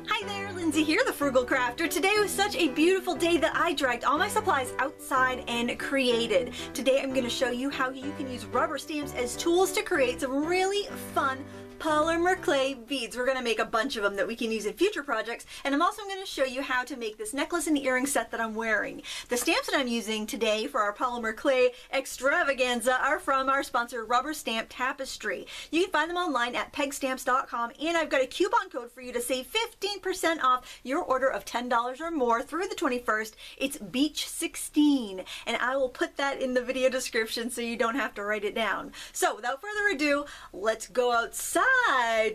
Hi there, Lindsay here, the Frugal Crafter. Today was such a beautiful day that I dragged all my supplies outside and created. Today I'm going to show you how you can use rubber stamps as tools to create some really fun polymer clay beads. We're going to make a bunch of them that we can use in future projects, and I'm also going to show you how to make this necklace and earring set that I'm wearing. The stamps that I'm using today for our polymer clay extravaganza are from our sponsor Rubber Stamp Tapestry. You can find them online at pegstamps.com, and I've got a coupon code for you to save 15% off your order of $10 or more through the 21st. It's Beach16, and I will put that in the video description so you don't have to write it down. So without further ado, let's go outside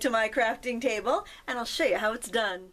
to my crafting table and I'll show you how it's done.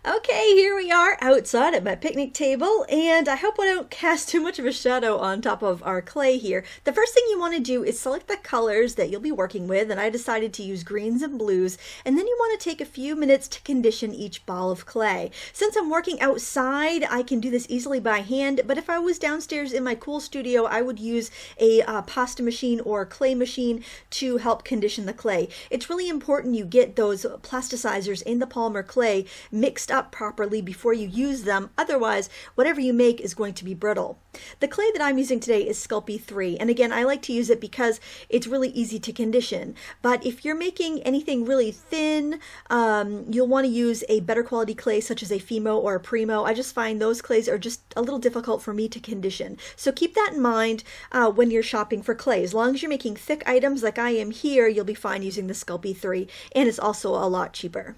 Okay, here we are outside at my picnic table, and I hope I don't cast too much of a shadow on top of our clay here. The first thing you want to do is select the colors that you'll be working with, and I decided to use greens and blues, and then you want to take a few minutes to condition each ball of clay. Since I'm working outside, I can do this easily by hand, but if I was downstairs in my cool studio, I would use a pasta machine or clay machine to help condition the clay. It's really important you get those plasticizers in the polymer clay mixed up properly before you use them, otherwise whatever you make is going to be brittle. The clay that I'm using today is Sculpey 3, and again I like to use it because it's really easy to condition, but if you're making anything really thin, you'll want to use a better quality clay such as a Fimo or a Premo. I just find those clays are just a little difficult for me to condition, so keep that in mind when you're shopping for clay. As long as you're making thick items like I am here, you'll be fine using the Sculpey 3, and it's also a lot cheaper.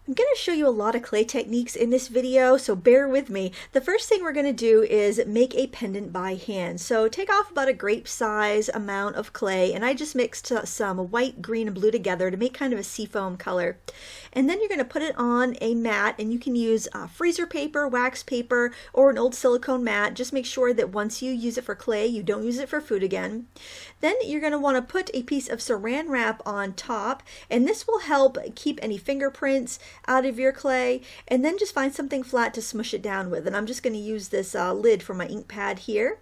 I'm going to show you a lot of clay techniques in this video, so bear with me. The first thing we're going to do is make a pendant by hand. So take off about a grape size amount of clay, and I just mixed some white, green, and blue together to make kind of a seafoam color. And then you're going to put it on a mat, and you can use freezer paper, wax paper, or an old silicone mat. Just make sure that once you use it for clay, you don't use it for food again. Then you're going to want to put a piece of saran wrap on top, and this will help keep any fingerprints out of your clay, and then just find something flat to smush it down with. And I'm just going to use this lid for my ink pad here.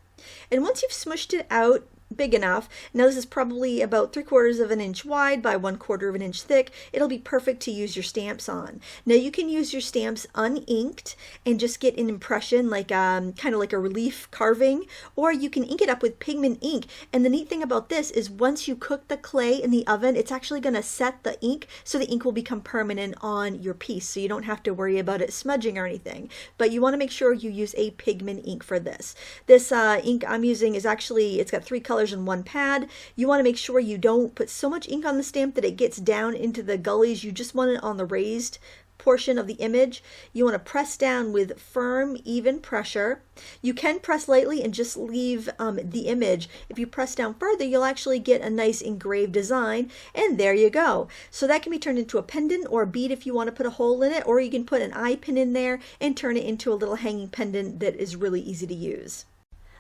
And once you've smushed it out big enough, now this is probably about 3/4 of an inch wide by 1/4 of an inch thick, it'll be perfect to use your stamps on. Now you can use your stamps uninked and just get an impression like kind of like a relief carving, or you can ink it up with pigment ink. And the neat thing about this is once you cook the clay in the oven, it's actually going to set the ink so the ink will become permanent on your piece, so you don't have to worry about it smudging or anything. But you want to make sure you use a pigment ink for this. This ink I'm using is actually, it's got 3 colors in one pad. You want to make sure you don't put so much ink on the stamp that it gets down into the gullies. You just want it on the raised portion of the image. You want to press down with firm, even pressure. You can press lightly and just leave the image. If you press down further, you'll actually get a nice engraved design, and there you go. So that can be turned into a pendant or a bead if you want to put a hole in it, or you can put an eye pin in there and turn it into a little hanging pendant that is really easy to use.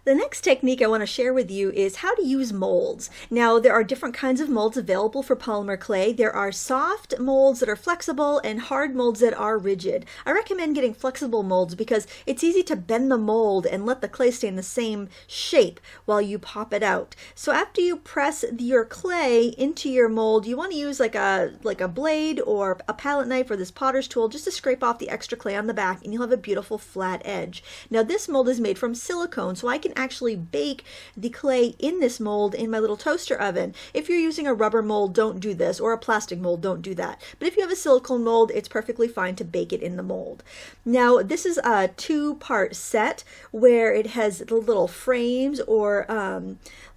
The next technique I want to share with you is how to use molds. Now, there are different kinds of molds available for polymer clay. There are soft molds that are flexible and hard molds that are rigid. I recommend getting flexible molds because it's easy to bend the mold and let the clay stay in the same shape while you pop it out. So after you press your clay into your mold, you want to use like a blade or a palette knife or this potter's tool just to scrape off the extra clay on the back, and you'll have a beautiful flat edge. Now, this mold is made from silicone, so I can actually bake the clay in this mold in my little toaster oven. If you're using a rubber mold, don't do this, or a plastic mold, don't do that. But if you have a silicone mold, it's perfectly fine to bake it in the mold. Now, this is a 2-part set where it has the little frames or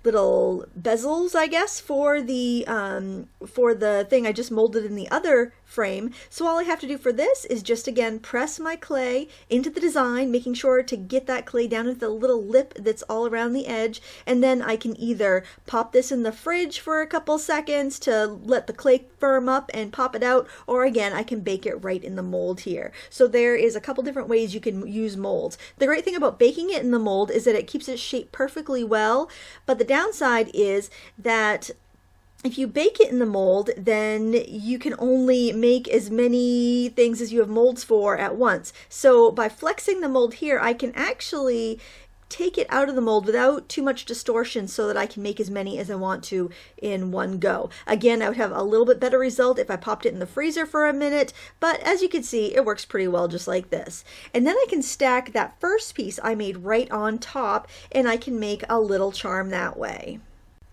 little bezels, I guess, for the thing I just molded in the other frame. So all I have to do for this is just again press my clay into the design, making sure to get that clay down into the little lip that's all around the edge, and then I can either pop this in the fridge for a couple seconds to let the clay firm up and pop it out, or again I can bake it right in the mold here. So there is a couple different ways you can use molds. The great thing about baking it in the mold is that it keeps its shape perfectly well, but the downside is that if you bake it in the mold, then you can only make as many things as you have molds for at once. So by flexing the mold here, I can actually take it out of the mold without too much distortion so that I can make as many as I want to in one go. Again, I would have a little bit better result if I popped it in the freezer for a minute, but as you can see, it works pretty well just like this. And then I can stack that first piece I made right on top, and I can make a little charm that way.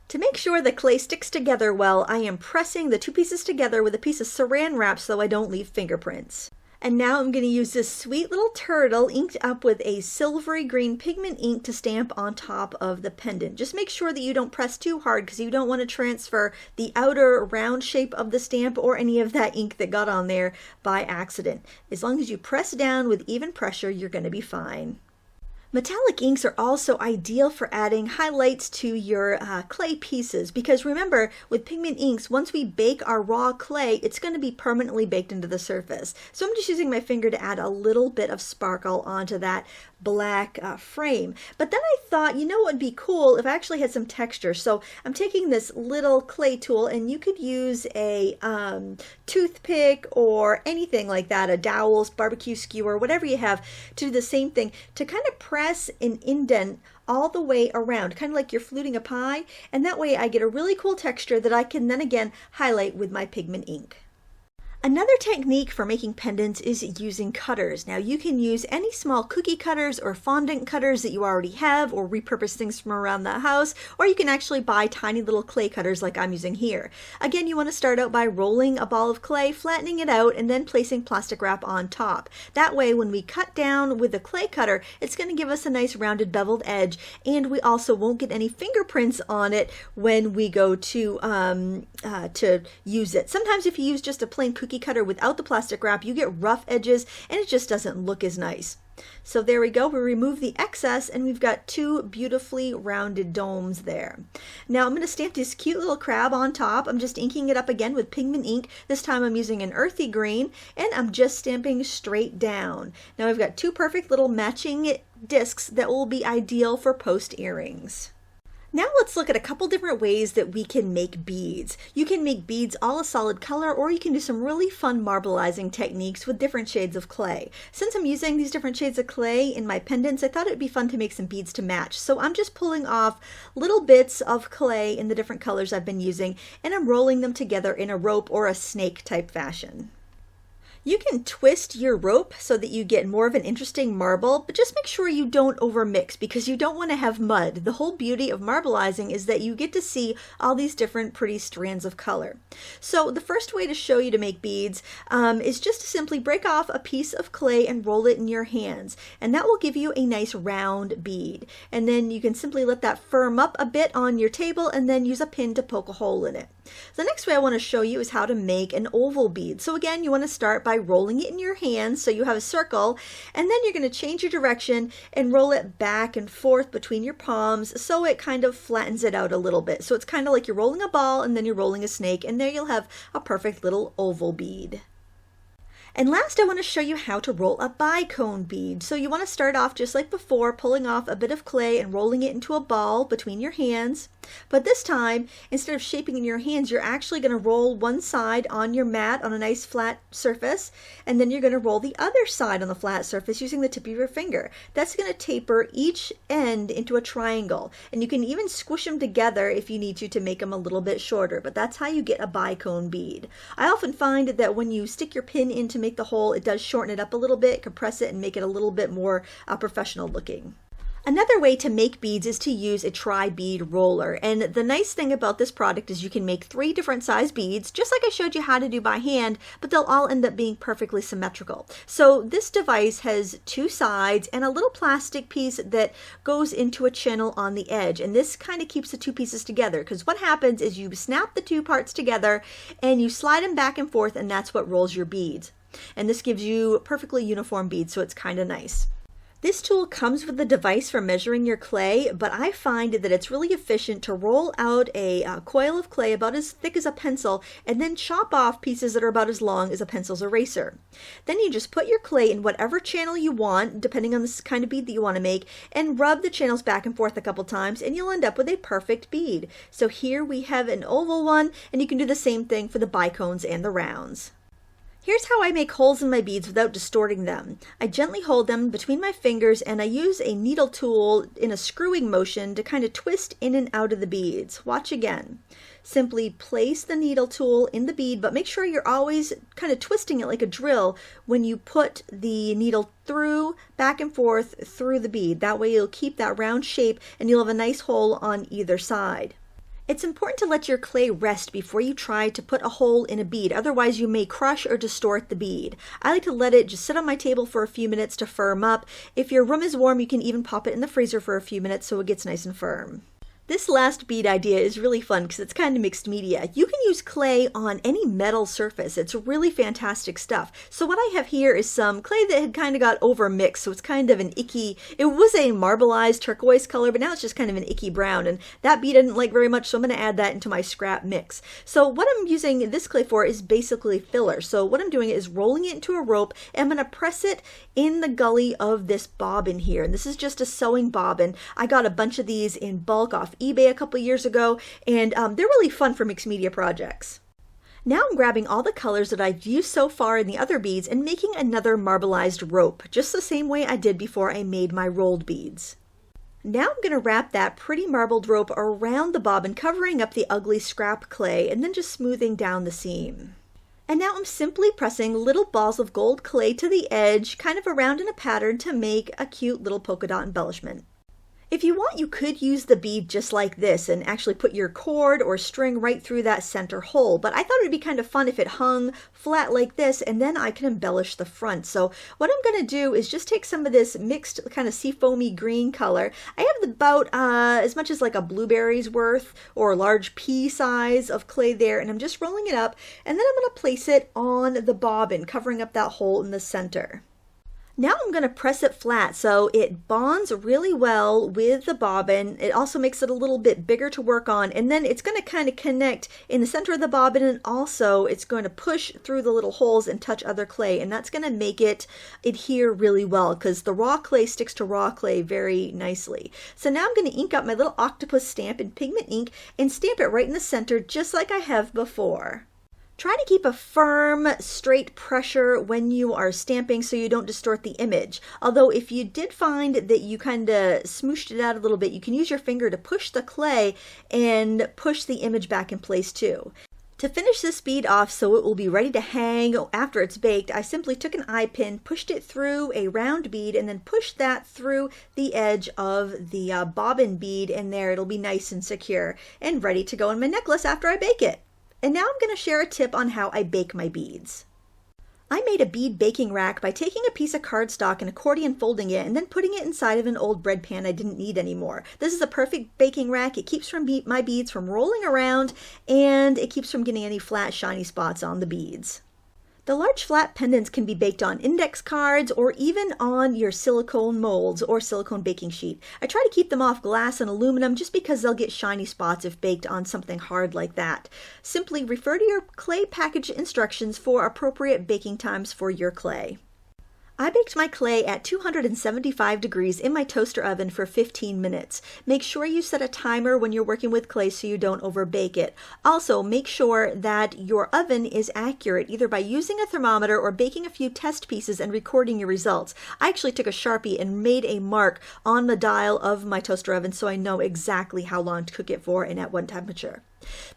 To make sure the clay sticks together well, I am pressing the two pieces together with a piece of saran wrap so I don't leave fingerprints. And now I'm going to use this sweet little turtle inked up with a silvery green pigment ink to stamp on top of the pendant. Just make sure that you don't press too hard because you don't want to transfer the outer round shape of the stamp or any of that ink that got on there by accident. As long as you press down with even pressure, you're going to be fine. Metallic inks are also ideal for adding highlights to your clay pieces because remember, with pigment inks, once we bake our raw clay, it's going to be permanently baked into the surface. So I'm just using my finger to add a little bit of sparkle onto that black frame. But then I thought, you know what would be cool if I actually had some texture. So I'm taking this little clay tool, and you could use a toothpick or anything like that, a dowel, barbecue skewer, whatever you have, to do the same thing, to kind of press an indent all the way around, kind of like you're fluting a pie, and that way I get a really cool texture that I can then again highlight with my pigment ink. Another technique for making pendants is using cutters. Now you can use any small cookie cutters or fondant cutters that you already have or repurpose things from around the house, or you can actually buy tiny little clay cutters like I'm using here. Again, you want to start out by rolling a ball of clay, flattening it out, and then placing plastic wrap on top. That way when we cut down with the clay cutter, it's going to give us a nice rounded beveled edge, and we also won't get any fingerprints on it when we go to use it. Sometimes if you use just a plain cookie cutter without the plastic wrap, you get rough edges and it just doesn't look as nice. So there we go, we remove the excess and we've got two beautifully rounded domes there. Now I'm going to stamp this cute little crab on top. I'm just inking it up again with pigment ink. This time I'm using an earthy green and I'm just stamping straight down. Now I've got two perfect little matching discs that will be ideal for post earrings. Now let's look at a couple different ways that we can make beads. You can make beads all a solid color, or you can do some really fun marbleizing techniques with different shades of clay. Since I'm using these different shades of clay in my pendants, I thought it'd be fun to make some beads to match. So I'm just pulling off little bits of clay in the different colors I've been using, and I'm rolling them together in a rope or a snake type fashion. You can twist your rope so that you get more of an interesting marble, but just make sure you don't overmix because you don't want to have mud. The whole beauty of marbleizing is that you get to see all these different pretty strands of color. So the first way to show you to make beads is just to simply break off a piece of clay and roll it in your hands, and that will give you a nice round bead. And then you can simply let that firm up a bit on your table and then use a pin to poke a hole in it. The next way I want to show you is how to make an oval bead. So again, you want to start by rolling it in your hands so you have a circle, and then you're going to change your direction and roll it back and forth between your palms so it kind of flattens it out a little bit. So it's kind of like you're rolling a ball and then you're rolling a snake, and there you'll have a perfect little oval bead. And last, I want to show you how to roll a bicone bead. So you want to start off just like before, pulling off a bit of clay and rolling it into a ball between your hands. But this time, instead of shaping in your hands, you're actually going to roll one side on your mat on a nice flat surface, and then you're going to roll the other side on the flat surface using the tip of your finger. That's going to taper each end into a triangle, and you can even squish them together if you need to make them a little bit shorter, but that's how you get a bicone bead. I often find that when you stick your pin in to make the hole, it does shorten it up a little bit, compress it, and make it a little bit more professional looking. Another way to make beads is to use a tri-bead roller, and the nice thing about this product is you can make 3 different size beads, just like I showed you how to do by hand, but they'll all end up being perfectly symmetrical. So this device has 2 sides and a little plastic piece that goes into a channel on the edge, and this kind of keeps the 2 pieces together, because what happens is you snap the 2 parts together and you slide them back and forth, and that's what rolls your beads. And this gives you perfectly uniform beads, so it's kind of nice. This tool comes with a device for measuring your clay, but I find that it's really efficient to roll out a coil of clay about as thick as a pencil and then chop off pieces that are about as long as a pencil's eraser. Then you just put your clay in whatever channel you want, depending on the kind of bead that you want to make, and rub the channels back and forth a couple times, and you'll end up with a perfect bead. So here we have an oval one, and you can do the same thing for the bicones and the rounds. Here's how I make holes in my beads without distorting them. I gently hold them between my fingers and I use a needle tool in a screwing motion to kind of twist in and out of the beads. Watch again. Simply place the needle tool in the bead, but make sure you're always kind of twisting it like a drill when you put the needle through, back and forth through the bead. That way you'll keep that round shape and you'll have a nice hole on either side. It's important to let your clay rest before you try to put a hole in a bead, otherwise you may crush or distort the bead. I like to let it just sit on my table for a few minutes to firm up. If your room is warm, you can even pop it in the freezer for a few minutes so it gets nice and firm. This last bead idea is really fun because it's kind of mixed media. You can use clay on any metal surface. It's really fantastic stuff. So what I have here is some clay that had kind of got over mixed, so it's kind of an icky, it was a marbleized turquoise color, but now it's just kind of an icky brown, and that bead I didn't like very much, so I'm going to add that into my scrap mix. So what I'm using this clay for is basically filler. So what I'm doing is rolling it into a rope, and I'm going to press it in the gully of this bobbin here, and this is just a sewing bobbin. I got a bunch of these in bulk off eBay a couple years ago, and they're really fun for mixed media projects. Now I'm grabbing all the colors that I've used so far in the other beads and making another marbleized rope, just the same way I did before I made my rolled beads. Now I'm going to wrap that pretty marbled rope around the bobbin, covering up the ugly scrap clay and then just smoothing down the seam. And now I'm simply pressing little balls of gold clay to the edge, kind of around in a pattern to make a cute little polka dot embellishment. If you want, you could use the bead just like this and actually put your cord or string right through that center hole, but I thought it would be kind of fun if it hung flat like this, and then I can embellish the front. So what I'm going to do is just take some of this mixed kind of seafoamy green color. I have about as much as like a blueberry's worth or a large pea size of clay there, and I'm just rolling it up, and then I'm going to place it on the bobbin, covering up that hole in the center. Now I'm going to press it flat so it bonds really well with the bobbin. It also makes it a little bit bigger to work on, and then it's going to kind of connect in the center of the bobbin, and also it's going to push through the little holes and touch other clay, and that's going to make it adhere really well because the raw clay sticks to raw clay very nicely. So now I'm going to ink up my little octopus stamp in pigment ink and stamp it right in the center just like I have before. Try to keep a firm, straight pressure when you are stamping so you don't distort the image. Although if you did find that you kind of smooshed it out a little bit, you can use your finger to push the clay and push the image back in place too. To finish this bead off so it will be ready to hang after it's baked, I simply took an eye pin, pushed it through a round bead, and then pushed that through the edge of the bobbin bead, and there it'll be nice and secure and ready to go in my necklace after I bake it. And now I'm going to share a tip on how I bake my beads. I made a bead baking rack by taking a piece of cardstock and accordion folding it and then putting it inside of an old bread pan I didn't need anymore. This is a perfect baking rack. It keeps my beads from rolling around, and it keeps from getting any flat shiny spots on the beads. The large flat pendants can be baked on index cards or even on your silicone molds or silicone baking sheet. I try to keep them off glass and aluminum just because they'll get shiny spots if baked on something hard like that. Simply refer to your clay package instructions for appropriate baking times for your clay. I baked my clay at 275 degrees in my toaster oven for 15 minutes. Make sure you set a timer when you're working with clay so you don't overbake it. Also, make sure that your oven is accurate, either by using a thermometer or baking a few test pieces and recording your results. I actually took a Sharpie and made a mark on the dial of my toaster oven so I know exactly how long to cook it for and at what temperature.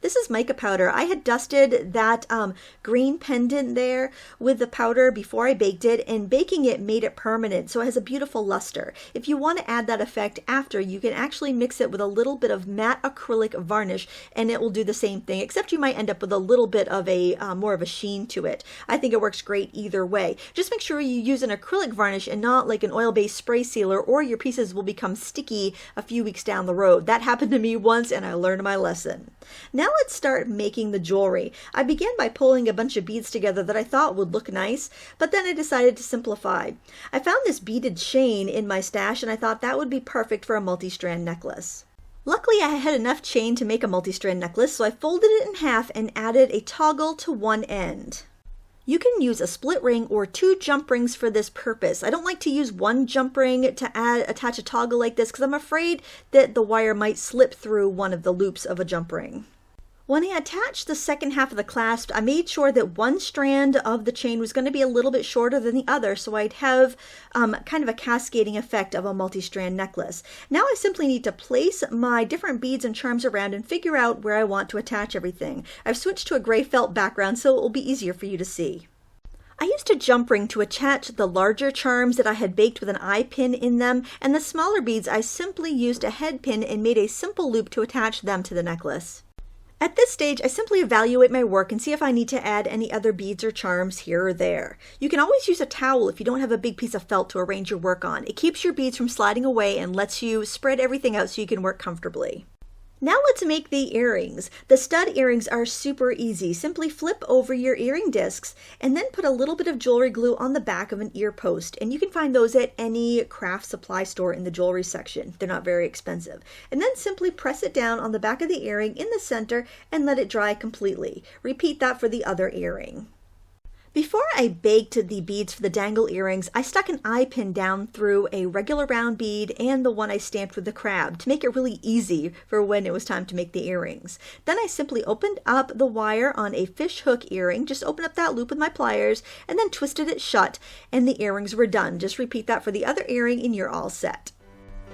This is mica powder. I had dusted that green pendant there with the powder before I baked it, and baking it made it permanent, so it has a beautiful luster. If you want to add that effect after, you can actually mix it with a little bit of matte acrylic varnish, and it will do the same thing, except you might end up with a little bit of a more of a sheen to it. I think it works great either way. Just make sure you use an acrylic varnish and not like an oil-based spray sealer, or your pieces will become sticky a few weeks down the road. That happened to me once, and I learned my lesson. Now let's start making the jewelry. I began by pulling a bunch of beads together that I thought would look nice, but then I decided to simplify. I found this beaded chain in my stash, and I thought that would be perfect for a multi-strand necklace. Luckily, I had enough chain to make a multi-strand necklace, so I folded it in half and added a toggle to one end. You can use a split ring or 2 jump rings for this purpose. I don't like to use one jump ring to attach a toggle like this because I'm afraid that the wire might slip through one of the loops of a jump ring. When I attached the second half of the clasp, I made sure that one strand of the chain was going to be a little bit shorter than the other, so I'd have kind of a cascading effect of a multi-strand necklace. Now I simply need to place my different beads and charms around and figure out where I want to attach everything. I've switched to a gray felt background so it will be easier for you to see. I used a jump ring to attach the larger charms that I had baked with an eye pin in them, and the smaller beads I simply used a head pin and made a simple loop to attach them to the necklace. At this stage, I simply evaluate my work and see if I need to add any other beads or charms here or there. You can always use a towel if you don't have a big piece of felt to arrange your work on. It keeps your beads from sliding away and lets you spread everything out so you can work comfortably. Now let's make the earrings. The stud earrings are super easy. Simply flip over your earring discs and then put a little bit of jewelry glue on the back of an ear post. And you can find those at any craft supply store in the jewelry section. They're not very expensive. And then simply press it down on the back of the earring in the center and let it dry completely. Repeat that for the other earring. Before I baked the beads for the dangle earrings, I stuck an eye pin down through a regular round bead and the one I stamped with the crab to make it really easy for when it was time to make the earrings. Then I simply opened up the wire on a fish hook earring, just opened up that loop with my pliers, and then twisted it shut, and the earrings were done. Just repeat that for the other earring and you're all set.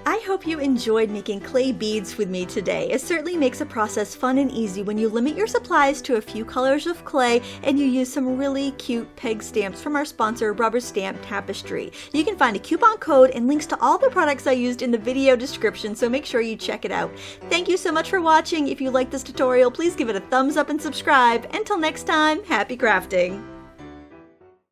I hope you enjoyed making clay beads with me today. It certainly makes the process fun and easy when you limit your supplies to a few colors of clay and you use some really cute peg stamps from our sponsor, Rubber Stamp Tapestry. You can find a coupon code and links to all the products I used in the video description, so make sure you check it out. Thank you so much for watching. If you like this tutorial, please give it a thumbs up and subscribe. Until next time, happy crafting!